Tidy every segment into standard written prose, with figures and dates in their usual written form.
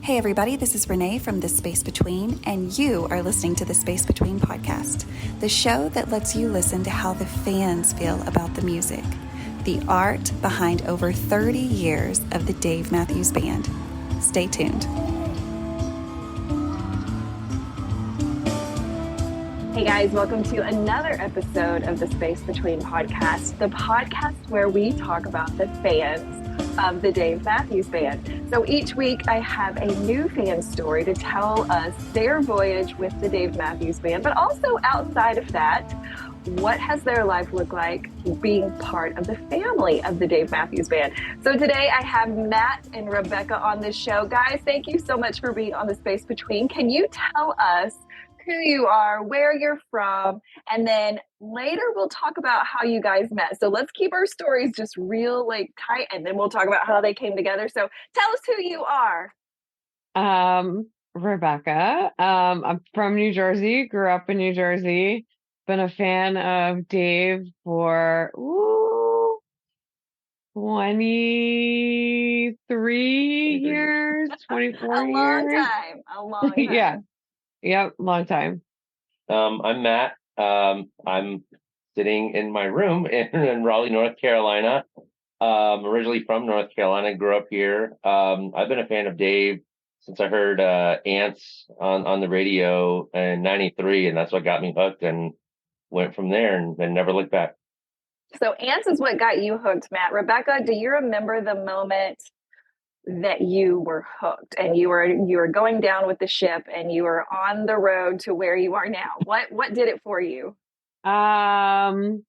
Hey everybody, this is Renae from The Space Between, and you are listening to The Space Between podcast, the show that lets you listen to how the fans feel about the music, the art behind over 30 years of the Dave Matthews Band. Stay tuned. Hey guys, welcome to another episode of The Space Between podcast, the podcast where we talk about the fans of the Dave Matthews Band. So each week I have a new fan story to tell us their voyage with the Dave Matthews Band, but also outside of that, what has their life looked like being part of the family of the Dave Matthews Band? So today I have Matt and Rebecca on the show. Guys, thank you so much for being on The Space Between. Can you tell us who you are, where you're from, and then later we'll talk about how you guys met. So let's keep our stories just real tight, and then we'll talk about how they came together. So tell us who you are. Rebecca. I'm from New Jersey, grew up in New Jersey, been a fan of Dave for 23 years, 24 years. A long time. Yeah. Yep, long time. I'm Matt. I'm sitting in my room in Raleigh, North Carolina. Originally from North Carolina, grew up here. I've been a fan of Dave since I heard Ants on the radio in '93, and that's what got me hooked, and went from there and never looked back. So Ants is what got you hooked, Matt. Rebecca, do you remember the moment that you were hooked and you were going down with the ship and you were on the road to where you are now? What did it for you? I'd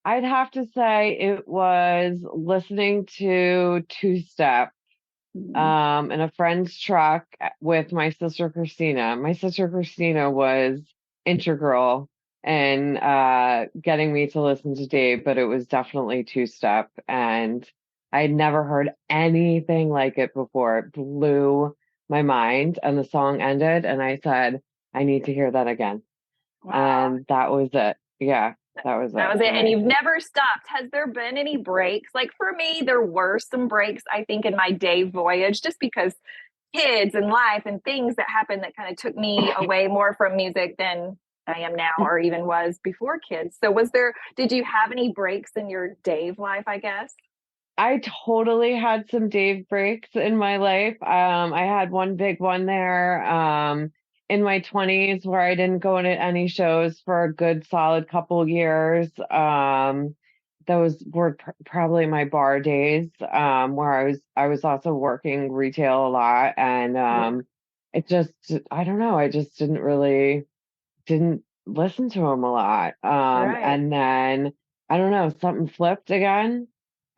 have to say it was listening to Two Step in a friend's truck with my sister Christina. My sister Christina was integral in getting me to listen to Dave, but it was definitely Two Step, and I'd never heard anything like it before. It blew my mind, and the song ended, and I said, I need to hear that again. Wow. And that was it. Yeah, that was it. And you've never stopped. Has there been any breaks? Like for me, there were some breaks, I think, in my Dave voyage, just because kids and life and things that happened that kind of took me away more from music than I am now or even was before kids. So did you have any breaks in your Dave life, I guess? I totally had some Dave breaks in my life. I had one big one there in my 20s where I didn't go to any shows for a good solid couple years. Those were probably my bar days where I was also working retail a lot, and it just, I don't know, I just didn't listen to him a lot. Right. And then I don't know, something flipped again.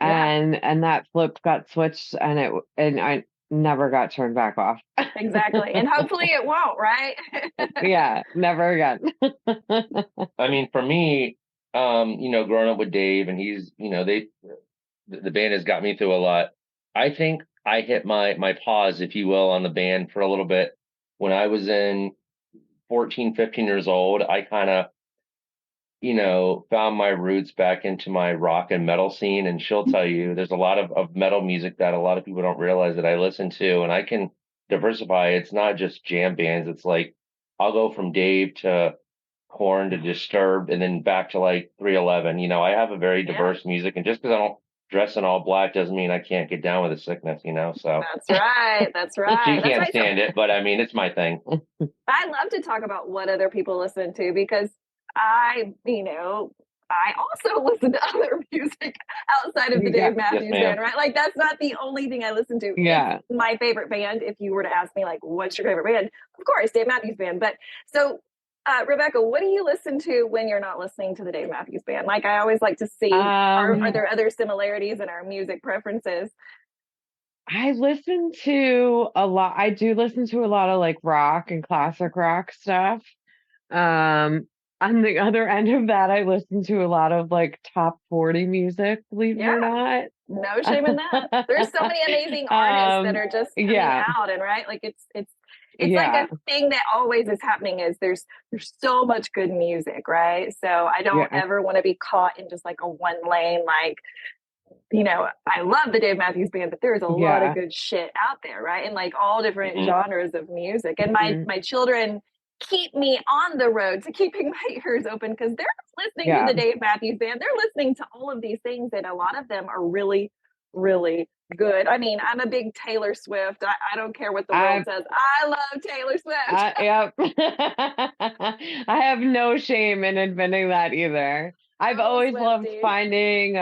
And that flip got switched, and I never got turned back off. Exactly. And hopefully it won't, right? Yeah, never again. I mean, for me, growing up with Dave, and he's, the band has got me through a lot. I think I hit my pause, if you will, on the band for a little bit when I was in 14, 15 years old. I kind of, found my roots back into my rock and metal scene. And she'll tell you there's a lot of metal music that a lot of people don't realize that I listen to, and I can diversify. It's not just jam bands. It's like I'll go from Dave to Korn to Disturbed and then back to like 311. I have a very diverse music, and just because I don't dress in all black doesn't mean I can't get down with the sickness, So That's right. She can't stand it, but I mean, it's my thing. I love to talk about what other people listen to because I also listen to other music outside of the Dave Matthews Band, right? Like that's not the only thing I listen to. Yeah. It's my favorite band. If you were to ask me, like, what's your favorite band? Of course, Dave Matthews Band. But so, Rebecca, what do you listen to when you're not listening to the Dave Matthews Band? Like, I always like to see, are there other similarities in our music preferences? I listen to a lot. I do listen to a lot of like rock and classic rock stuff. On the other end of that, I listen to a lot of like top 40 music, believe it or not. No shame in that. There's so many amazing artists that are just coming out, and right, like it's like a thing that always is happening is there's so much good music, right? So I don't ever want to be caught in just like a one lane, like I love the Dave Matthews Band, but there's a lot of Yeah. good shit out there, right? And like all different Mhm. genres of music. And my children keep me on the road to keeping my ears open because they're listening to the Dave Matthews Band. They're listening to all of these things, and a lot of them are really, really good. I mean, I'm a big Taylor Swift. I don't care what the world says. I love Taylor Swift. Yep. I have no shame in admitting that either. I've always loved finding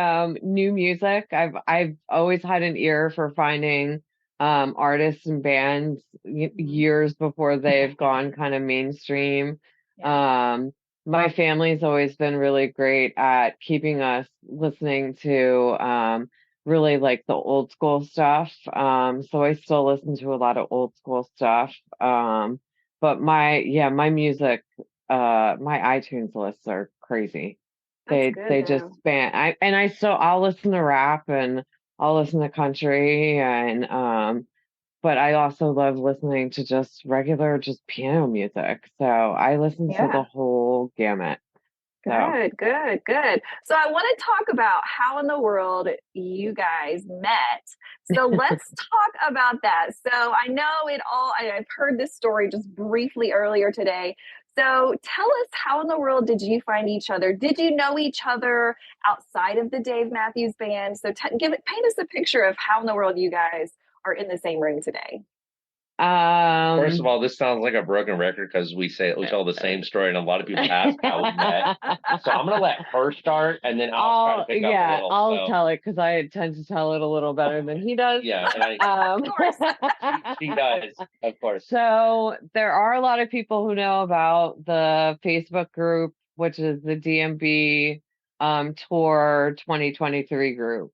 new music. I've always had an ear for finding artists and bands years before they've gone kind of mainstream. My family's always been really great at keeping us listening to really like the old school stuff. So I still listen to a lot of old school stuff. But my music, my iTunes lists are crazy. They just span. I'll listen to rap and I'll listen to country and but I also love listening to just regular just piano music. So I listen to the whole gamut. Good, good, good. So I want to talk about how in the world you guys met. So let's talk about that. So I know I've heard this story just briefly earlier today. So tell us, how in the world did you find each other? Did you know each other outside of the Dave Matthews Band? So paint us a picture of how in the world you guys are in the same room today. First of all, this sounds like a broken record because we tell the same story, and a lot of people ask how we met. So I'm gonna let her start, and then I'll try to pick up a little. I'll tell it because I tend to tell it a little better than he does. Yeah, and of course. she does, of course. So there are a lot of people who know about the Facebook group, which is the DMB Tour 2023 group.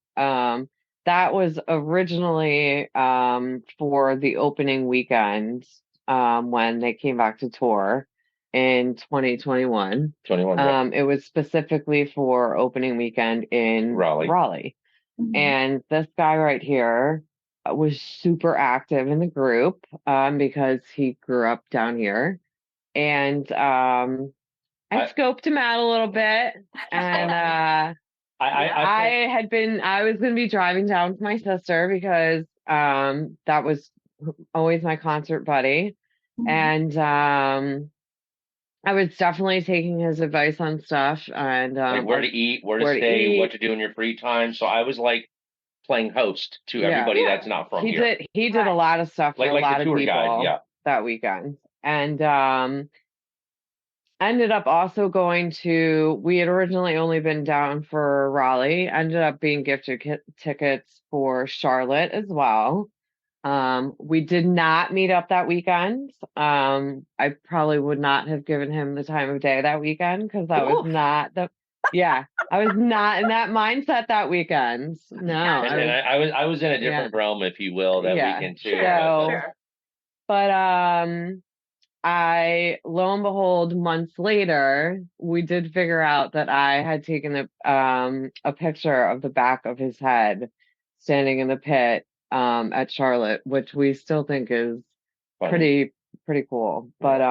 That was originally for the opening weekend when they came back to tour in 2021. It was specifically for opening weekend in Raleigh. Mm-hmm. And this guy right here was super active in the group because he grew up down here. And I scoped him out a little bit, and I was going to be driving down with my sister because that was always my concert buddy. Mm-hmm. And I was definitely taking his advice on stuff and like where to eat, where to stay, what to do in your free time. So I was like playing host to everybody that's not from here. He did a lot of stuff for a lot of people guide, that weekend. And ended up also we had originally only been down for Raleigh, ended up being gifted tickets for Charlotte as well. We did not meet up that weekend. I probably would not have given him the time of day that weekend because I was not I was not in that mindset that weekend. No. And I was in a different realm, if you will, that weekend too. Sure. But lo and behold, months later, we did figure out that I had taken a picture of the back of his head standing in the pit at Charlotte, which we still think is pretty cool. But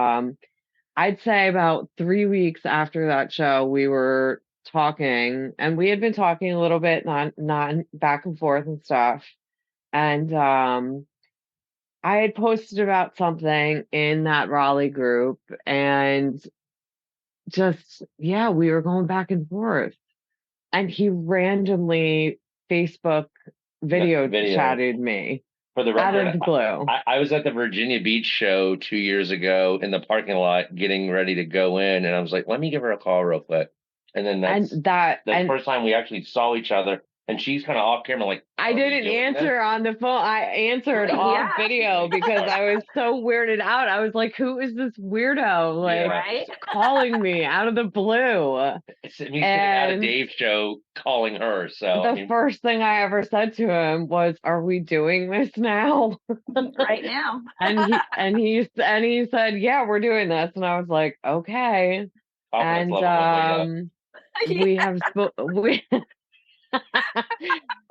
I'd say about 3 weeks after that show, we were talking, and we had been talking a little bit, not back and forth and stuff. And I had posted about something in that Raleigh group, and we were going back and forth. And he randomly Facebook video chatted me. For the record, out of the blue. I was at the Virginia Beach show 2 years ago in the parking lot getting ready to go in, and I was like, let me give her a call real quick. And then that's the first time we actually saw each other. And she's kind of off camera, like, I didn't answer on the phone. I answered off video because I was so weirded out. I was like, who is this weirdo? Like, calling me out of the blue. It's me sitting at a Dave show calling her. So the first thing I ever said to him was, are we doing this now? Right now. and he said, yeah, we're doing this. And I was like, okay. And we have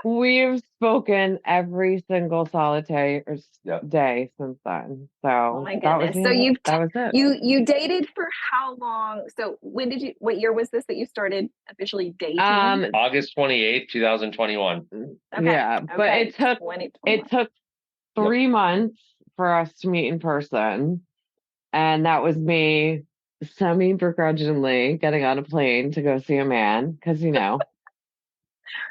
We've spoken every single solitary day since then. So Oh my that was goodness. So that was it. you dated for how long? So what year was this that you started officially dating? August 28th, 2021. Okay. Yeah, but Okay. it took 3 months for us to meet in person. And that was me semi-begrudgingly getting on a plane to go see a man because,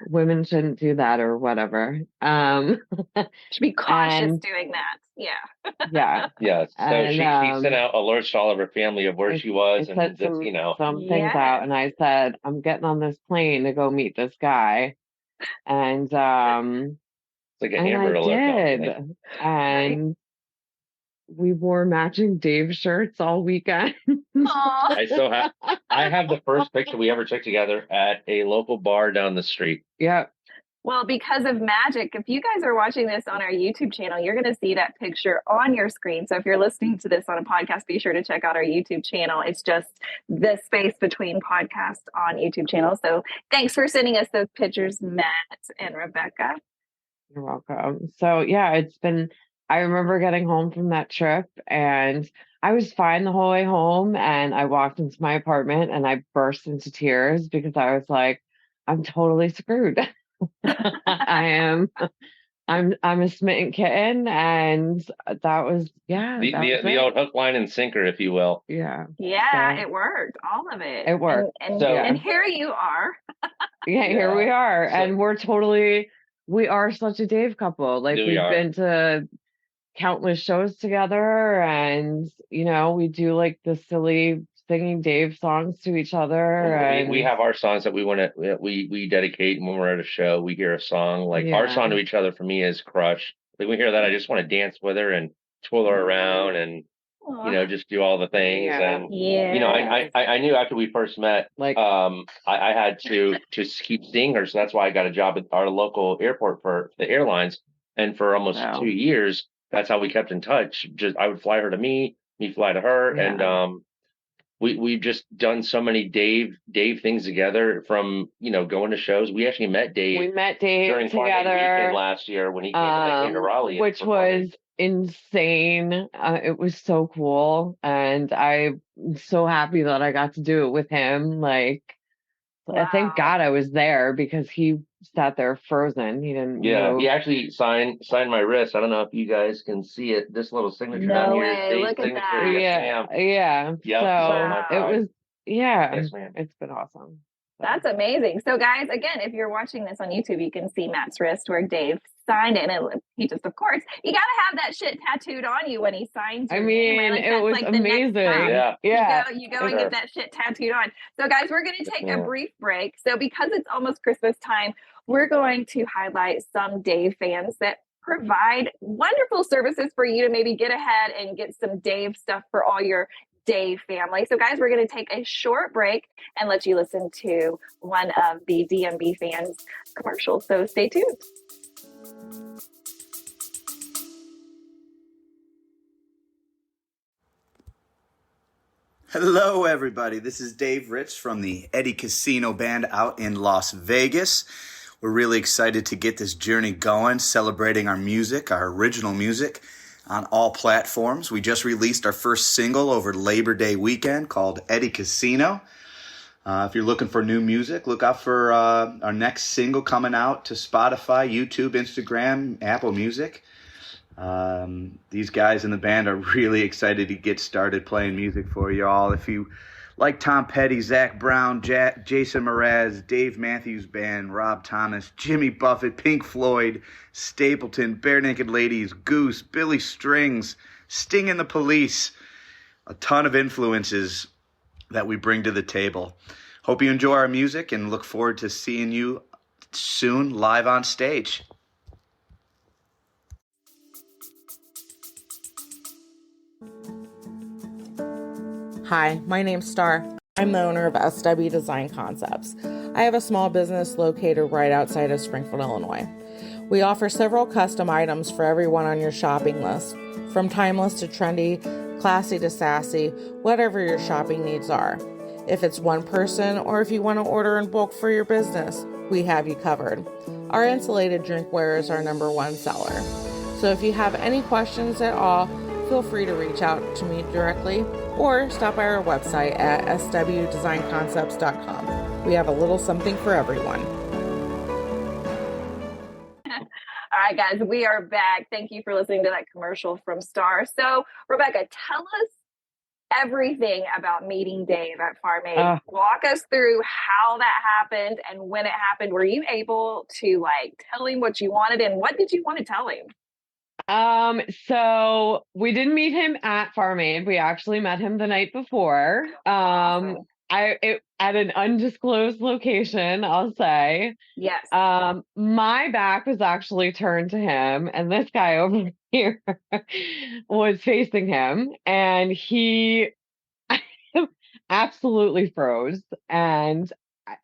women shouldn't do that or whatever. Should be cautious and doing that. Yeah. yeah, Yeah. So and she sent out alerts to all of her family of where she was, I and said just, some things Yes. out, and I said, I'm getting on this plane to go meet this guy, and it's like an and Amber I Alert. did, and we wore matching Dave shirts all weekend. Aw. I have the first picture we ever took together at a local bar down the street. Yep. Well, because of magic, if you guys are watching this on our YouTube channel, you're going to see that picture on your screen. So if you're listening to this on a podcast, be sure to check out our YouTube channel. It's just the Space Between podcast on YouTube channel. So thanks for sending us those pictures, Matt and Rebecca. You're welcome. So yeah, I remember getting home from that trip and I was fine the whole way home, and I walked into my apartment and I burst into tears because I was like, I'm totally screwed. I'm a smitten kitten, and that was the old hook, line, and sinker, if you will. Yeah. Yeah, it worked. All of it. It worked. And here you are. Here we are. And we are such a Dave couple. Like we've been to countless shows together, and we do like the silly singing Dave songs to each other. And we have our songs that we want to we dedicate, and when we're at a show we hear a song. Like our song to each other for me is Crush. Like we hear that, I just want to dance with her and twirl her around and just do all the things. And I knew after we first met, like I had to keep seeing her, so that's why I got a job at our local airport for the airlines, and for almost 2 years that's how we kept in touch. Just I would fly her to me fly to her, and we've just done so many Dave things together, from going to shows. We actually met Dave. We met Dave during together weekend last year when he came to Raleigh, which was insane. It was so cool, and I'm so happy that I got to do it with him. Like, thank God I was there, because he sat there frozen. He didn't move. He actually signed my wrist. I don't know if you guys can see it. This little signature down here is Dave's signature. Yeah. So it was it's been awesome. That's amazing. So guys, again, if you're watching this on YouTube, you can see Matt's wrist where Dave signed it, and he just, of course, you gotta have that shit tattooed on you when he signs your name, right? Like, it was like amazing. You go and get that shit tattooed on. So guys, we're gonna take a brief break. So because it's almost Christmas time, we're going to highlight some Dave fans that provide wonderful services for you to maybe get ahead and get some Dave stuff for all your Dave family. So guys, we're going to take a short break and let you listen to one of the DMB fans commercials. So stay tuned. Hello, everybody. This is Dave Rich from the Eddie Casino Band out in Las Vegas. We're really excited to get this journey going, celebrating our music, our original music, on all platforms. We just released our first single over Labor Day weekend called Eddie Casino. If you're looking for new music, look out for our next single coming out to Spotify, YouTube, Instagram, Apple Music. These guys in the band are really excited to get started playing music for you all. If you like Tom Petty, Zach Brown, Jason Mraz, Dave Matthews Band, Rob Thomas, Jimmy Buffett, Pink Floyd, Stapleton, Bare Naked Ladies, Goose, Billy Strings, Sting and the Police, a ton of influences that we bring to the table. Hope you enjoy our music and look forward to seeing you soon live on stage. Hi, my name's Star. I'm the owner of SW Design Concepts. I have a small business located right outside of Springfield, Illinois. We offer several custom items for everyone on your shopping list, from timeless to trendy, classy to sassy, whatever your shopping needs are. If it's one person or if you want to order in bulk for your business, we have you covered. Our insulated drinkware is our #1 seller. So if you have any questions at all, feel free to reach out to me directly or stop by our website at swdesignconcepts.com. We have a little something for everyone. All right, guys, we are back. Thank you for listening to that commercial from Star. So, Rebecca, tell us everything about meeting Dave at Farm Aid. Walk us through how that happened and when it happened. Were you able to tell him what you wanted, and what did you want to tell him? So we didn't meet him at Farm Aid. We actually met him the night before. Awesome. At an undisclosed location, I'll say. Yes. My back was actually turned to him, and this guy over here was facing him, and he absolutely froze, and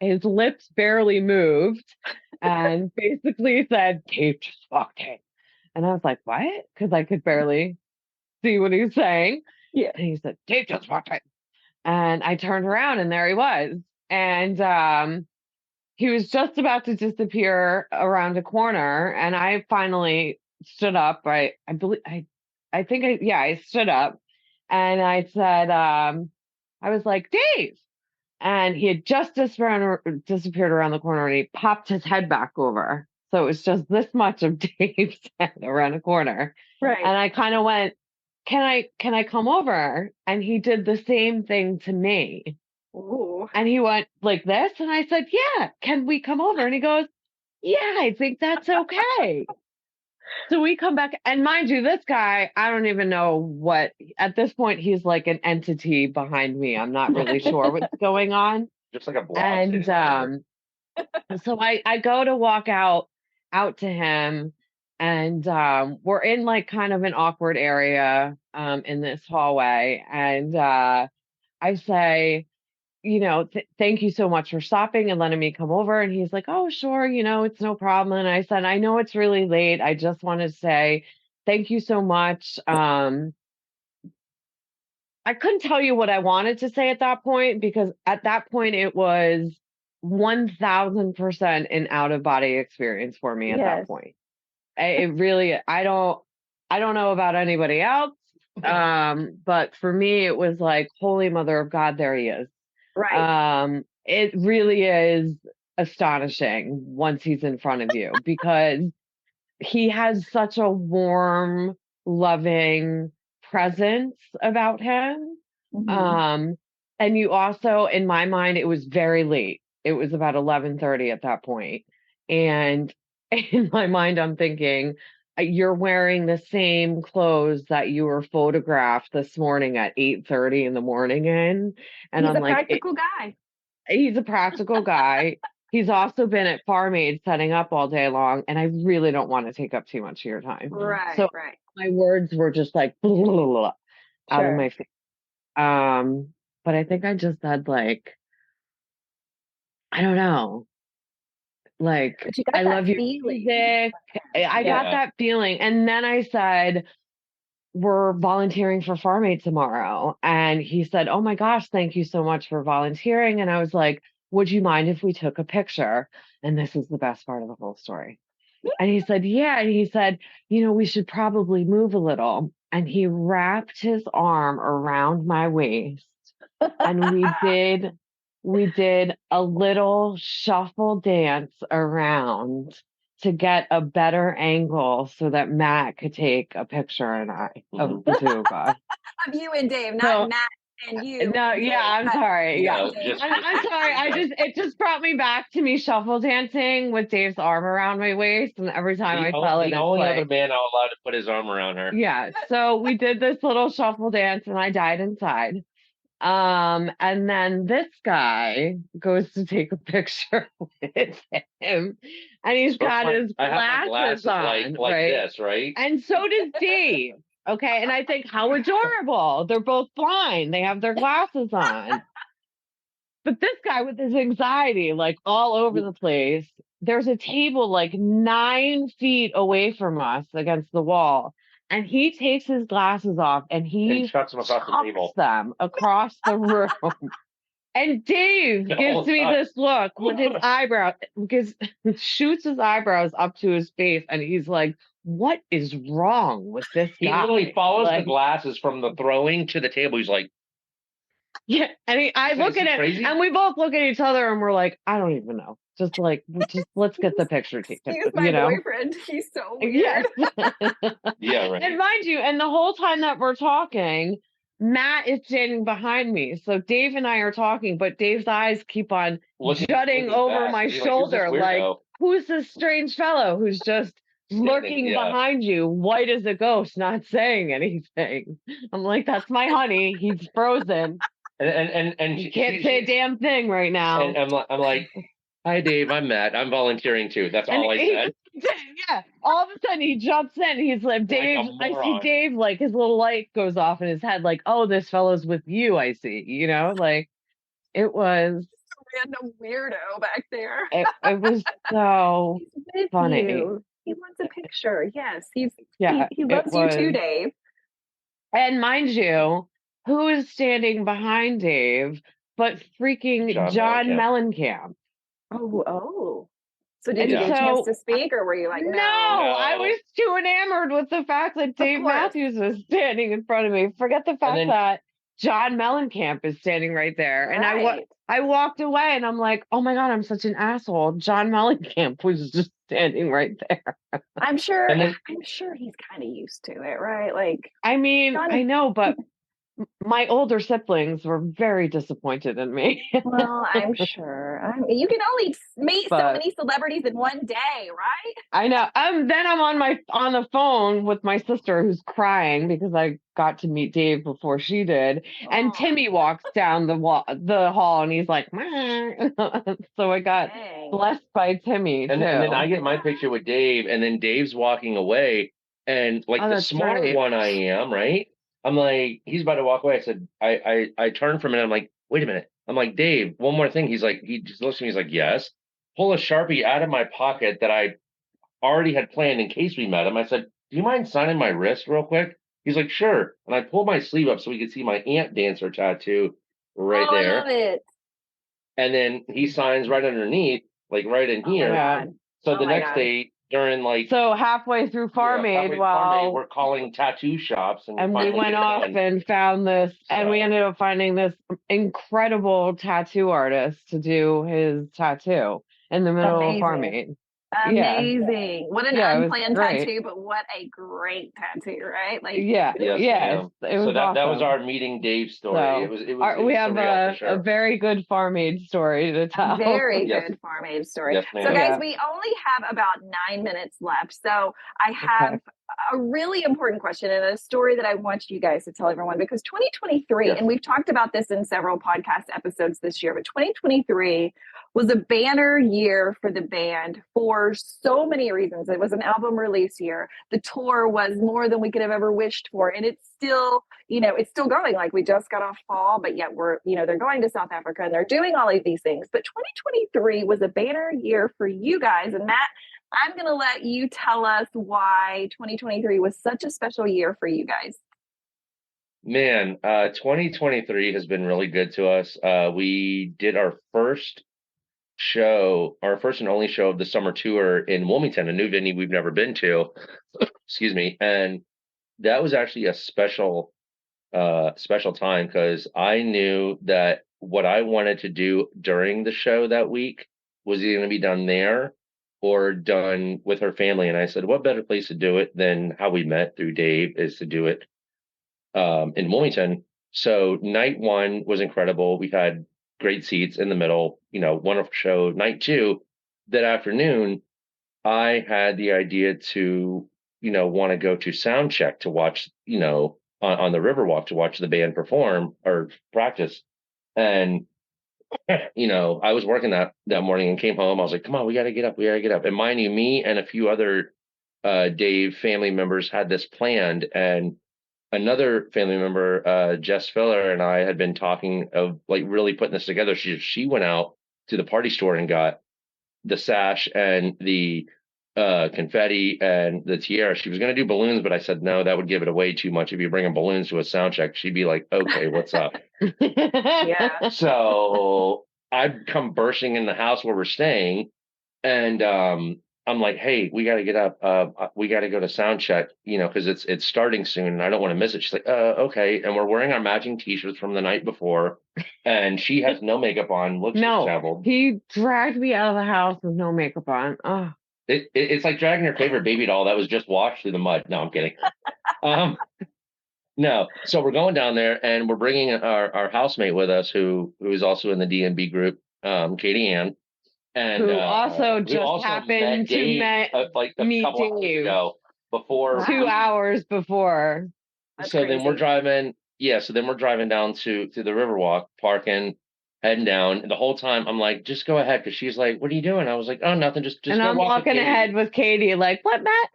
his lips barely moved, and basically said, "Dave just walked in." And I was like, "What?" Because I could barely see what he was saying. Yeah. And he said, "Dave just walked in." And I turned around and there he was. And he was just about to disappear around a corner. And I finally stood up. I stood up and I said, I was like, "Dave." And he had just disappeared around the corner, and he popped his head back over. So it was just this much of Dave's head around a corner. Right. And I kind of went, can I come over? And he did the same thing to me. Ooh. And he went like this. And I said, "Yeah, can we come over?" And he goes, "Yeah, I think that's okay." So we come back, and mind you, this guy, I don't even know what, at this point, he's like an entity behind me. I'm not really sure what's going on. Just like a blob. And so I go to walk out to him, and we're in like kind of an awkward area in this hallway. And I say, "Thank you so much for stopping and letting me come over." And he's like, "Oh, sure, it's no problem." And I said, "I know it's really late. I just want to say thank you so much." I couldn't tell you what I wanted to say at that point, because at that point it was 1000% an out of body experience for me at that point. It really, I don't know about anybody else. But for me, it was like, holy mother of God, there he is. Right. It really is astonishing once he's in front of you, because he has such a warm, loving presence about him. Mm-hmm. And you also, in my mind, it was very late. It was about 11:30 at that point. And in my mind, I'm thinking, you're wearing the same clothes that you were photographed this morning at 8:30 in the morning in. And He's I'm a like, practical guy. He's a practical guy. He's also been at Farm Aid setting up all day long, and I really don't want to take up too much of your time. Right. So right. my words were just like blah, blah, blah, blah, out of Sure. my face. But I think I just said, like, I don't know, like, But you got I that love your feeling. music. I got Yeah. that feeling. And then I said, "We're volunteering for Farm Aid tomorrow." And he said, "Oh my gosh, thank you so much for volunteering." And I was like, "Would you mind if we took a picture?" And this is the best part of the whole story. And he said, "Yeah." And he said, "We should probably move a little." And he wrapped his arm around my waist, and we did a little shuffle dance around to get a better angle so that Matt could take a picture of the two of us. Of you and Dave, not So, Matt and you. no, and yeah, Dave, I'm sorry. Yeah. No, just- I'm sorry. It just brought me back to me shuffle dancing with Dave's arm around my waist, and every time I tell it, the it's only like, other man allowed to put his arm around her. yeah. So we did this little shuffle dance, and I died inside. And then this guy goes to take a picture with him, and he's got his I have my glasses on, like right? this, right? And so does Dave. Okay. And I think, how adorable. They're both blind. They have their glasses on. But this guy with his anxiety, like all over the place, there's a table like 9 feet away from us against the wall. And he takes his glasses off and he chucks them across the table. them across the room. And Dave The gives whole me time. this look with his eyebrow, because shoots his eyebrows up to his face, and he's like, "What is wrong with this He guy?" literally follows Like, the glasses from the throwing to the table. He's like, yeah, and I He's like, look "Is at he it, crazy?" and we both look at each other, and we're like, "I don't even know. Just let's get the picture taken." Excuse my boyfriend. He's so weird. Yes. yeah, right. And mind you, and the whole time that we're talking, Matt is standing behind me. So Dave and I are talking, but Dave's eyes keep on jutting over back. my He's shoulder. Like, weirdo? who's this strange fellow who's just lurking yeah. behind you, white as a ghost, not saying anything? I'm like, that's my honey. He's frozen. And He can't say a damn thing right now. And I'm like, hi Dave, I'm Matt. I'm volunteering too. That's all I said. Yeah. All of a sudden he jumps in. He's like, Dave, I see Dave, like his little light goes off in his head, like, oh, this fellow's with you, I see. You know, like it was Random weirdo back there. it was so He's with funny. you. He wants a picture. Yes, he it loves you too, was. Dave. And mind you, who is standing behind Dave but freaking John Mellencamp? Oh. So did Yeah. you get a chance to speak, or were you like, no? I was too enamored with the fact that Dave Matthews was standing in front of me. Forget the fact that John Mellencamp is standing right there. And I walked away and I'm like, oh my God, I'm such an asshole. John Mellencamp was just standing right there. I'm sure he's kind of used to it, right? Like, I mean, I know, but my older siblings were very disappointed in me. Well, I'm sure. You can only meet so many celebrities in one day, right? I know. Then I'm on the phone with my sister who's crying because I got to meet Dave before she did. And Timmy walks down the hall and he's like, so I got blessed by Timmy. And then I get my picture with Dave, and then Dave's walking away, and like the smart one I am, right? I'm like, he's about to walk away. I said, I turned from it. I'm like, wait a minute. I'm like, Dave, one more thing. He's like, he just looks at me. He's like, yes. Pull a Sharpie out of my pocket that I already had planned in case we met him. I said, do you mind signing my wrist real quick? He's like, sure. And I pulled my sleeve up so we could see my ant dancer tattoo right there. I love it. And then he signs right underneath, like right in here. So the next day, during so halfway through Farm Aid, we're calling tattoo shops, and we went off and found this, and we ended up finding this incredible tattoo artist to do his tattoo in the middle of Farm Aid. Amazing. What an unplanned tattoo, but what a great tattoo, right? Like, yes, it was so that awesome. was our meeting Dave story. So, we have a very good Farm Aid story to tell. Very good Farm Aid story. Yes, so guys, we only have about 9 minutes left. So I have a really important question and a story that I want you guys to tell everyone, because 2023, and we've talked about this in several podcast episodes this year, but 2023 was a banner year for the band for so many reasons. It was an album release year. The tour was more than we could have ever wished for. And it's still, it's still going. Like, we just got off fall, but yet they're going to South Africa and they're doing all of these things. But 2023 was a banner year for you guys. And Matt, I'm going to let you tell us why 2023 was such a special year for you guys. Man, 2023 has been really good to us. We did our first and only show of the summer tour in Wilmington, a new venue we've never been to. Excuse me. And that was actually a special time, because I knew that what I wanted to do during the show that week was either going to be done there or done with her family. And I said, what better place to do it than how we met through Dave, is to do it in Wilmington. So night one was incredible. We had great seats in the middle, wonderful show. Night two, that afternoon, I had the idea to, want to go to sound check to watch, on the Riverwalk to watch the band perform or practice. And, I was working that morning and came home. I was like, come on, we got to get up. And mind you, me and a few other Dave family members had this planned. And another family member, Jess Filler, and I had been talking of like really putting this together. She went out to the party store and got the sash and the confetti and the tiara. She was going to do balloons, but I said, no, that would give it away too much. If you bring in balloons to a sound check, she'd be like, okay, what's up? Yeah. So I'd come bursting in the house where we're staying, and I'm like, hey, we got to get up. We got to go to sound check, because it's starting soon, and I don't want to miss it. She's like, okay. And we're wearing our matching T-shirts from the night before, and she has no makeup on, looks disheveled. He dragged me out of the house with no makeup on. Oh. It's like dragging your favorite baby doll that was just washed through the mud. No, I'm kidding. No. So we're going down there, and we're bringing our housemate with us, who is also in the DMB group, Katie Ann, and who also just happened to like a couple hours ago, before 2 hours before. That's so crazy. then we're driving. Yeah. So then we're driving down to the Riverwalk, parking, heading down. And the whole time I'm like, just go ahead, because she's like, what are you doing? I was like, oh, nothing. Just and I'm walking ahead with Katie, like, what's Matt?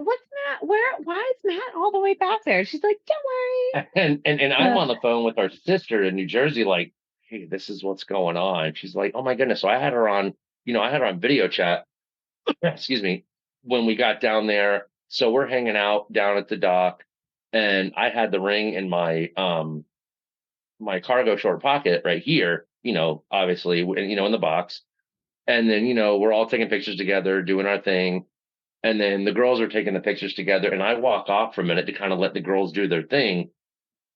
Why is Matt all the way back there? She's like, don't worry. And I'm on the phone with our sister in New Jersey, like, hey, this is what's going on. She's like, oh my goodness. So I had her on, video chat, excuse me, when we got down there. So we're hanging out down at the dock, and I had the ring in my my cargo short pocket right here, obviously, in the box. And then, we're all taking pictures together, doing our thing. And then the girls are taking the pictures together, and I walk off for a minute to kind of let the girls do their thing.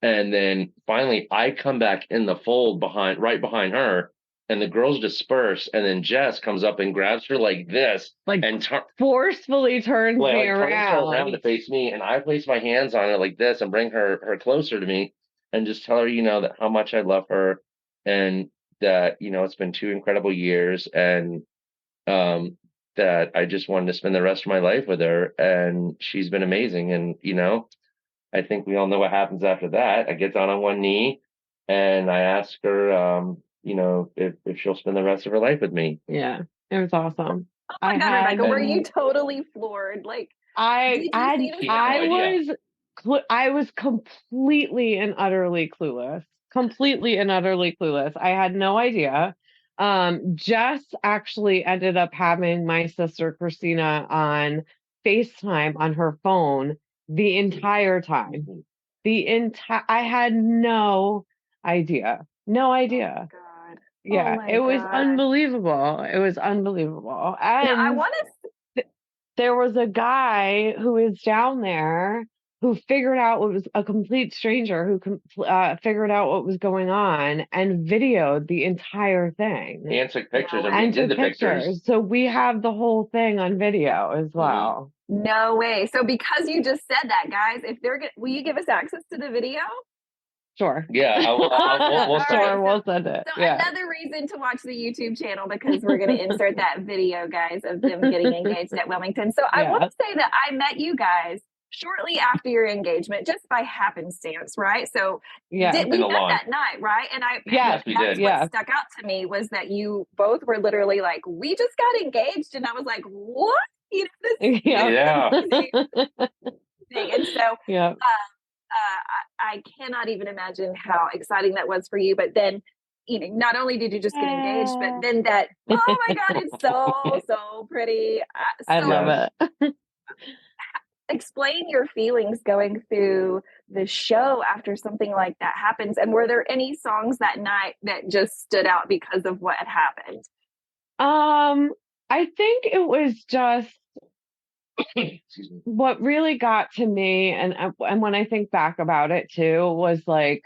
And then finally I come back in the fold right behind her, and the girls disperse. And then Jess comes up and grabs her like this, and forcefully turns me around. Turns her around to face me. And I place my hands on her like this and bring her closer to me, and just tell her, that how much I love her, and that, it's been 2 incredible years, and that I just wanted to spend the rest of my life with her, and she's been amazing. And, I think we all know what happens after that. I get down on one knee, and I ask her, if she'll spend the rest of her life with me. Yeah, it was awesome. Oh my God, Rebecca, were you totally floored? Like, I was completely and utterly clueless. I had no idea. Jess actually ended up having my sister Christina on FaceTime on her phone the entire time. I had no idea. No idea. Oh God. Yeah, it was unbelievable. It was unbelievable. And I want to. There was a guy who is down there who figured out what was a complete stranger who figured out what was going on and videoed the entire thing. And took pictures and did the pictures. So we have the whole thing on video as well. No way. So because you just said that, guys, if they're will you give us access to the video? Sure. Yeah, we'll send it. So another reason to watch the YouTube channel, because we're going to insert that video, guys, of them getting engaged at Wilmington. So I want to say that I met you guys shortly after your engagement, just by happenstance, right? So we met that night, right? And yes, we did. What stuck out to me was that you both were literally like, we just got engaged, and I was like, what? And so I cannot even imagine how exciting that was for you. But then, not only did you just get engaged, but then that, oh my God, it's so pretty. I love it. Explain your feelings going through the show after something like that happens. And were there any songs that night that just stood out because of what had happened? I think it was just what really got to me, and when I think back about it too, was like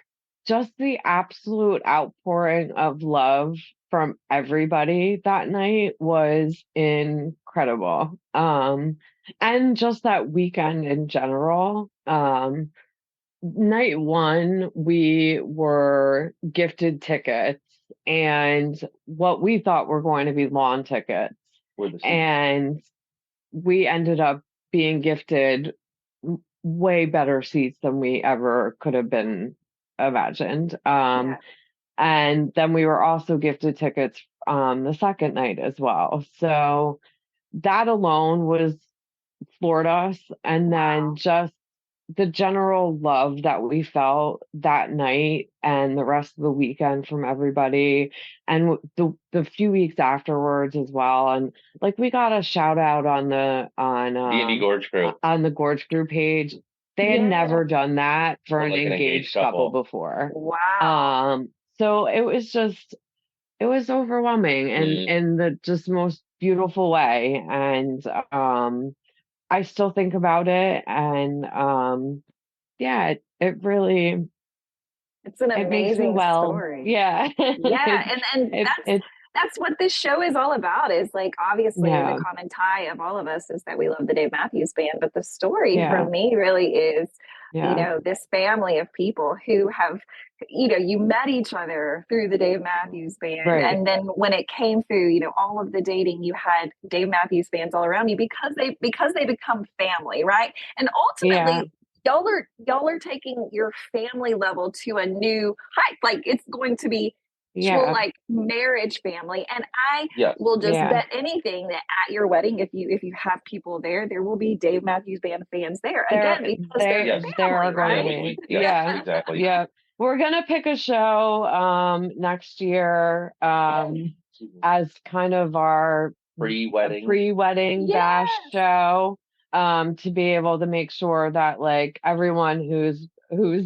just the absolute outpouring of love from everybody that night was incredible. And just that weekend in general. Night one, we were gifted tickets, and what we thought were going to be lawn tickets. And we ended up being gifted way better seats than we ever could have been imagined. And then we were also gifted tickets the second night as well. So that alone floored us. And then just the general love that we felt that night and the rest of the weekend from everybody, and the few weeks afterwards as well. And like, we got a shout out on the Gorge Crew. on the Gorge Crew page. They had never done that for an engaged couple before. Wow. So it was overwhelming in the just most beautiful way. And I still think about it, and yeah, it really, it's an it makes me amazing well. story. Yeah. Yeah, and that's what this show is all about. Is like, obviously the common tie of all of us is that we love the Dave Matthews Band, but the story for me really is, you know, this family of people who have, you know, you met each other through the Dave Matthews Band, and then when it came through, you know, all of the dating, you had Dave Matthews Bands all around you because they become family, right? And ultimately, y'all are taking your family level to a new height. Like, it's going to be like marriage family, and I will just bet anything that at your wedding, if you have people there will be Dave Matthews Band fans there again, because they're family, there are going right? to be. Exactly. We're gonna pick a show next year as kind of our pre-wedding bash show, to be able to make sure that, like, everyone who's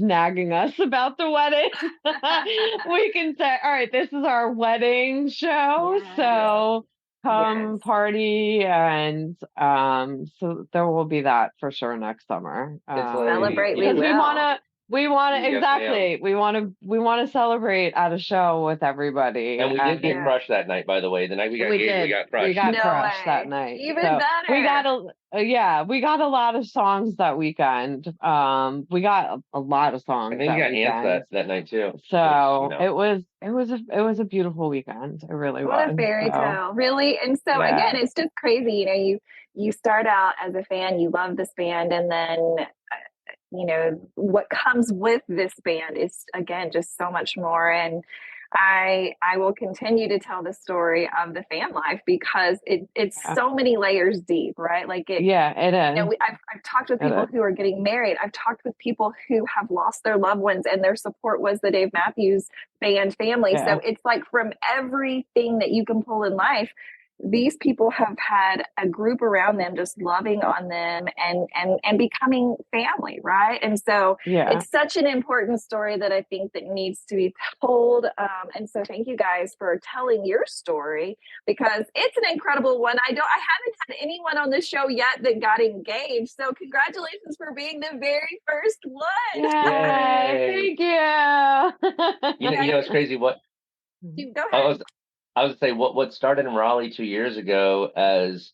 nagging us about the wedding, we can say, all right, this is our wedding show. So come party. And so there will be that for sure next summer. Celebrate. We want to exactly. We want to celebrate at a show with everybody. And we did get crushed that night, by the way. The night we got crushed. We got crushed that night. Even better. We got a lot of songs that weekend. We got a lot of songs. I think we got ants that night too. So it was a beautiful weekend. It really was. What a fairy tale, really. And so again, it's just crazy. You know, you start out as a fan, you love this band, and then you know, what comes with this band is, again, just so much more. And I will continue to tell the story of the fan life because it's so many layers deep, right? Like it is. You know, I've talked with people who are getting married. I've talked with people who have lost their loved ones, and their support was the Dave Matthews Band family. So it's like, from everything that you can pull in life, these people have had a group around them just loving on them and becoming family, right? And so it's such an important story that I think that needs to be told. And so thank you guys for telling your story, because it's an incredible one. I haven't had anyone on the show yet that got engaged. So congratulations for being the very first one. Thank you. You know, it's crazy. Go ahead. I was say what started in Raleigh 2 years ago as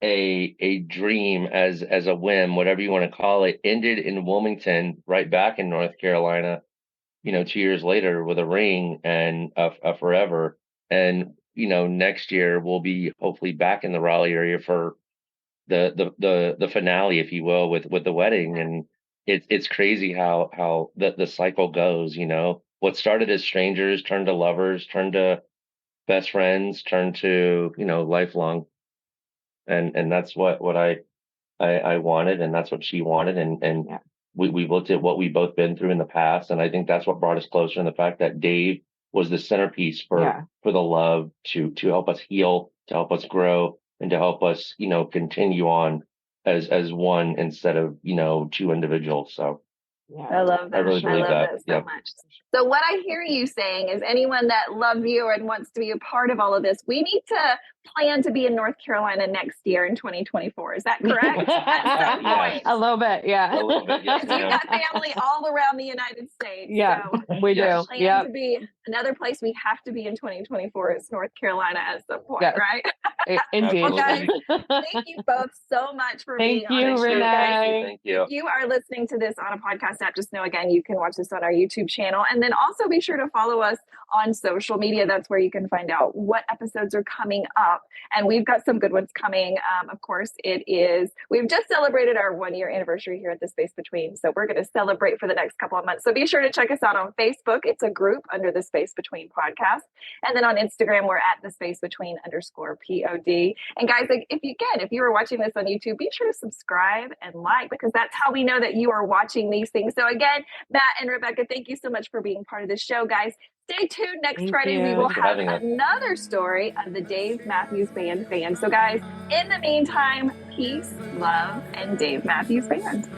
a dream, as a whim, whatever you want to call it, ended in Wilmington, right back in North Carolina, you know, 2 years later with a ring and a forever. And, you know, next year we'll be hopefully back in the Raleigh area for the finale, if you will, with the wedding. And it's crazy how the cycle goes, you know. What started as strangers turned to lovers, turned to best friends, turned to, you know, lifelong. And that's what I wanted, and that's what she wanted. And we looked at what we've both been through in the past. And I think that's what brought us closer, and the fact that Dave was the centerpiece for the love to help us heal, to help us grow, and to help us, you know, continue on as one instead of, you know, two individuals. So I love that. I really believe that so much. So what I hear you saying is, anyone that loves you and wants to be a part of all of this, we need to plan to be in North Carolina next year in 2024. Is that correct? At some point. A little bit, A little bit, yes. You've got family all around the United States. Yeah, so we do. Plan to be another place we have to be in 2024 is North Carolina at some point, right? Indeed. Well, guys, thank you both so much for being on the show. Renae. Thank you. If you are listening to this on a podcast app, just know, again, you can watch this on our YouTube channel. And then also be sure to follow us on social media. That's where you can find out what episodes are coming up. out. And we've got some good ones coming. Of course, we've just celebrated our 1-year anniversary here at The Space Between. So we're going to celebrate for the next couple of months. So be sure to check us out on Facebook. It's a group under The Space Between podcast. And then on Instagram, we're at The Space Between _POD. And guys, if you are watching this on YouTube, be sure to subscribe and like, because that's how we know that you are watching these things. So again, Matt and Rebecca, thank you so much for being part of the show, guys. Stay tuned next Thank Friday. you. We will Thanks for have having us. another story of the Dave Matthews Band fan. So guys, in the meantime, peace, love, and Dave Matthews Band.